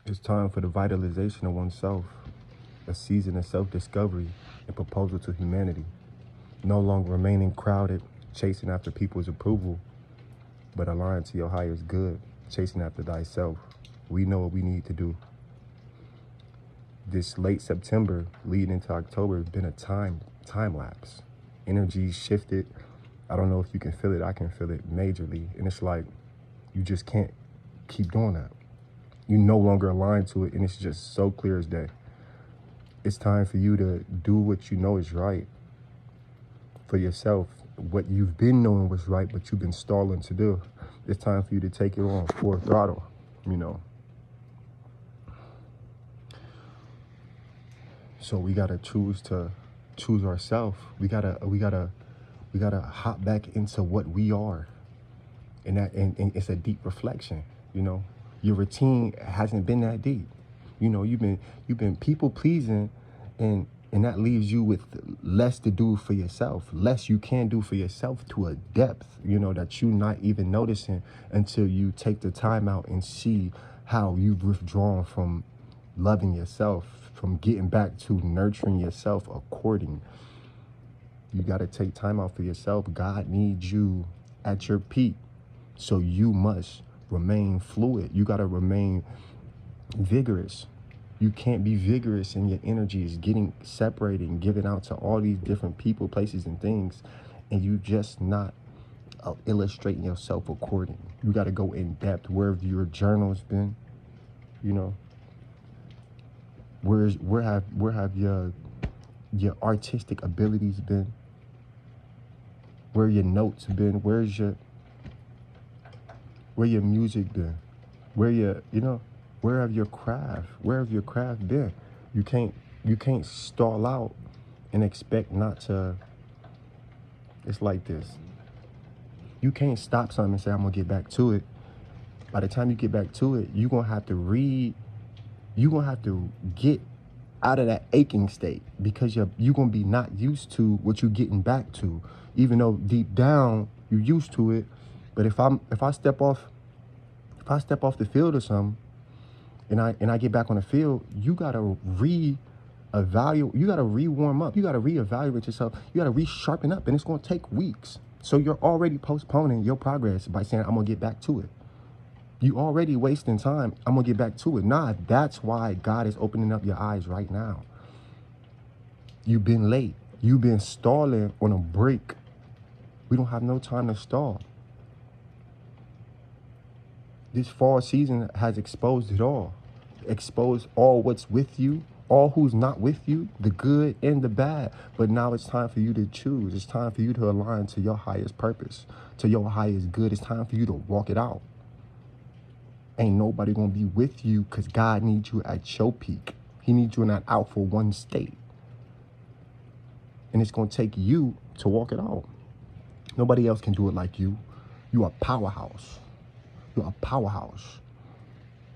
It's time for the vitalization of oneself, a season of self-discovery and proposal to humanity. No longer remaining crowded, chasing after people's approval, but aligned to your highest good, chasing after thyself. We know what we need to do. This late September leading into October has been a time lapse. Energy shifted. I don't know if you can feel it. I can feel it majorly. And it's like, you just can't keep doing that. You no longer aligned to it, and it's just so clear as day. It's time for you to do what you know is right for yourself, what you've been knowing was right, but you've been stalling to do. It's time for you to take it on full throttle, you know. So we gotta choose ourselves. We gotta hop back into what we are, and it's a deep reflection. You know, your routine hasn't been that deep. You know, you've been people pleasing, and that leaves you with less to do for yourself, less you can do for yourself to a depth, you know, that you're not even noticing until you take the time out and see how you've withdrawn from loving yourself, from getting back to nurturing yourself according. You got to take time out for yourself. God needs you at your peak. So you must remain fluid. You got to remain vigorous. You can't be vigorous and your energy is getting separated and given out to all these different people, places, and things, and you just not illustrating yourself according. You got to go in depth. Where have your journals been? You know, where have your artistic abilities been? Where your notes been? Where your music been? Where have your craft been? You can't stall out and expect not to. It's like this. You can't stop something and say, I'm gonna get back to it. By the time you get back to it, you're gonna have to get out of that aching state, because you're gonna be not used to what you're getting back to, even though deep down you're used to it. But if I step off the field or something, and I get back on the field, you gotta re-evaluate, you gotta re-warm up, you gotta re-evaluate yourself, you gotta re-sharpen up, and it's gonna take weeks. So you're already postponing your progress by saying, I'm gonna get back to it. You already wasting time. I'm gonna get back to it. Nah, that's why God is opening up your eyes right now. You've been late. You've been stalling on a break. We don't have no time to stall. This fall season has exposed it all. Exposed all what's with you, all who's not with you, the good and the bad. But now it's time for you to choose. It's time for you to align to your highest purpose, to your highest good. It's time for you to walk it out. Ain't nobody gonna be with you, because God needs you at your peak. He needs you in that out for one state. And it's gonna take you to walk it out. Nobody else can do it like you. You are a powerhouse. You're a powerhouse.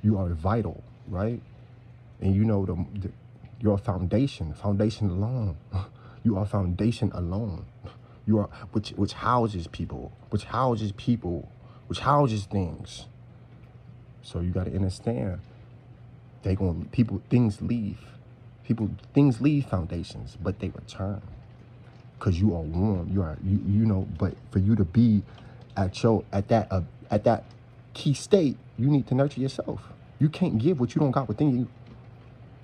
You are vital, right? And you know you're a foundation alone. You are a foundation alone. You are which houses people, which houses things. So you got to understand, things leave foundations, but they return, because you are warm. You know. But for you to be at that key state, you need to nurture yourself. You can't give what you don't got within you.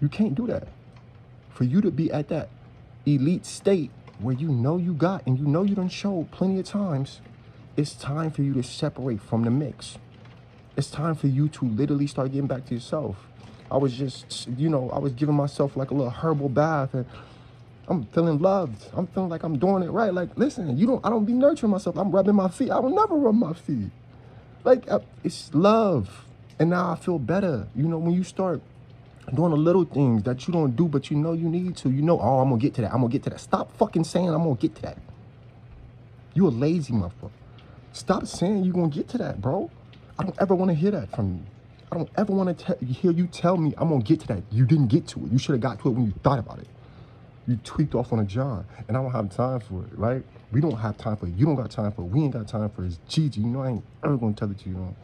You can't do that. For you to be at that elite state where you know you got, and you know you done showed plenty of times, it's time for you to separate from the mix. It's time for you to literally start getting back to yourself. I was giving myself like a little herbal bath, and I'm feeling loved. I'm feeling like I'm doing it right. Like, listen, I don't be nurturing myself. I'm rubbing my feet. I will never rub my feet. Like, it's love. And now I feel better. You know, when you start doing the little things that you don't do, but you know you need to, oh, I'm gonna get to that. I'm gonna get to that. Stop fucking saying I'm gonna get to that. You a lazy motherfucker. Stop saying you're gonna get to that, bro. I don't ever want to hear that from you. I don't ever want to hear you tell me I'm going to get to that. You didn't get to it. You should have got to it when you thought about it. You tweaked off on a John, and I don't have time for it, right? We don't have time for it. You don't got time for it. We ain't got time for it. It's Gigi. You know, I ain't ever going to tell it to you.